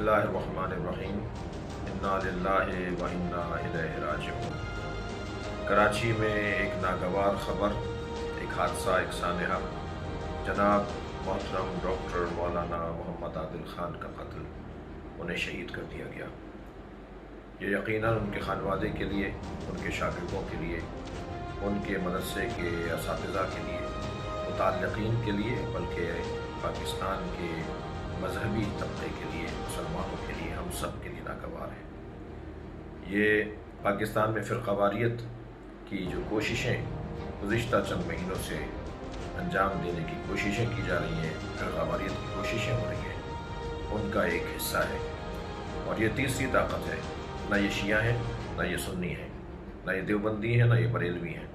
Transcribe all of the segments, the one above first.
बिस्मिल्लाहिर्रहमानिर्रहीम। इन्ना लिल्लाहि व इन्ना इलैहि राजिऊन। कराची में एक नागवार ख़बर, एक हादसा, एक सानहा, जनाब मोहतरम डॉक्टर मौलाना मोहम्मद आदिल ख़ान का कत्ल, उन्हें शहीद कर दिया गया। ये यकीनन उनके खानवादे के लिए, उनके शागिर्दों के लिए, उनके मदरसे के असातिज़ा के लिए, मुताल्लिक़ीन के लिए, बल्कि पाकिस्तान के मजहबी तबके के लिए, मुसलमानों के लिए, हम सब के लिए नागवार है। ये पाकिस्तान में फ़िरक़ावारियत की जो कोशिशें गुज़िश्ता चंद महीनों से अंजाम देने की कोशिशें की जा रही हैं, फ़िरक़ावारियत की कोशिशें हो रही हैं, उनका एक हिस्सा है। और ये तीसरी ताकत है, ना ये शिया हैं, ना ये सुन्नी हैं, ना ये देवबंदी हैं, ना ये बरेलवी हैं।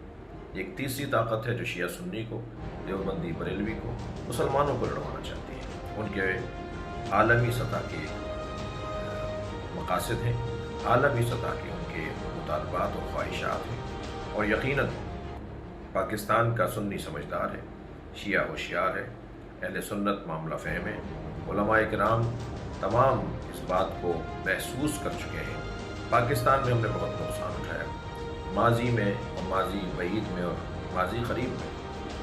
एक तीसरी ताकत है जो शिया सुन्नी को, देवबंदी बरेलवी को, मुसलमानों को लड़वाना चाहती है। उनके आलमी सतह के मकासद हैं, आलमी सतह के उनके मुतालबात और ख्वाहिशात हैं। और यकीनन पाकिस्तान का सुन्नी समझदार है, शिया होशियार है, अहले सुन्नत मामला फ़हम है, उलमाए किराम तमाम इस बात को महसूस कर चुके हैं। पाकिस्तान में हमने बहुत नुकसान उठाया, माजी में और माजी बईद में और माजी करीब में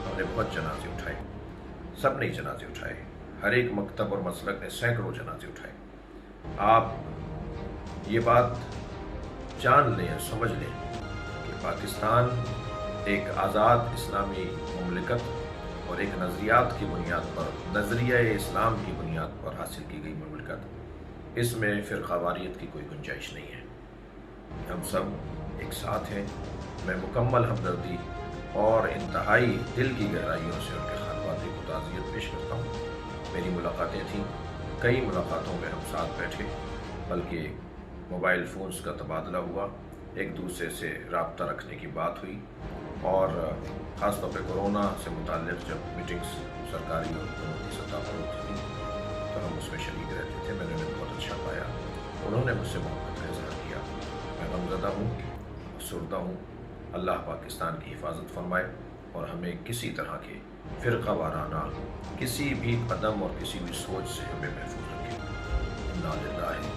हमने बहुत जनाजे उठाए, सब ने जनाजे उठाए, हर एक मकतब और मसलक ने सैकड़ों जनाजे उठाए। आप ये बात जान लें, समझ लें कि पाकिस्तान एक आज़ाद इस्लामी मुमलिकत और एक नज़रियात की बुनियाद पर, नज़रिया इस्लाम की बुनियाद पर हासिल की गई मुमलिकत, इसमें फ़िरक़ावारियत की कोई गुंजाइश नहीं है। हम सब एक साथ हैं। मैं मुकम्मल हमदर्दी और इंतहाई दिल की गहराइयों से उनके खानवादे को ताज़ियत पेश करता हूँ। मेरी मुलाकातें थीं, कई मुलाकातों में हम साथ बैठे, बल्कि मोबाइल फ़ोन्स का तबादला हुआ, एक दूसरे से रब्ता रखने की बात हुई। और ख़ास तौर पर कोरोना से मुताल्लिक़ जब मीटिंग्स सरकारी और हुकूमती सतह पर होती थी तो हम उसमें शरीक रहते थे। मैंने उन्हें बहुत अच्छा पाया, उन्होंने मुझसे मोहब्बत का इज़हार किया। मैं गमज़दा हूँ, अफसरदा हूँ। अल्लाह पाकिस्तान की हिफाजत फरमाए और हमें किसी तरह के फ़िरक़ा वाराना किसी भी कदम और किसी भी सोच से हमें महफूज रखे। इन्ना लिल्लाहि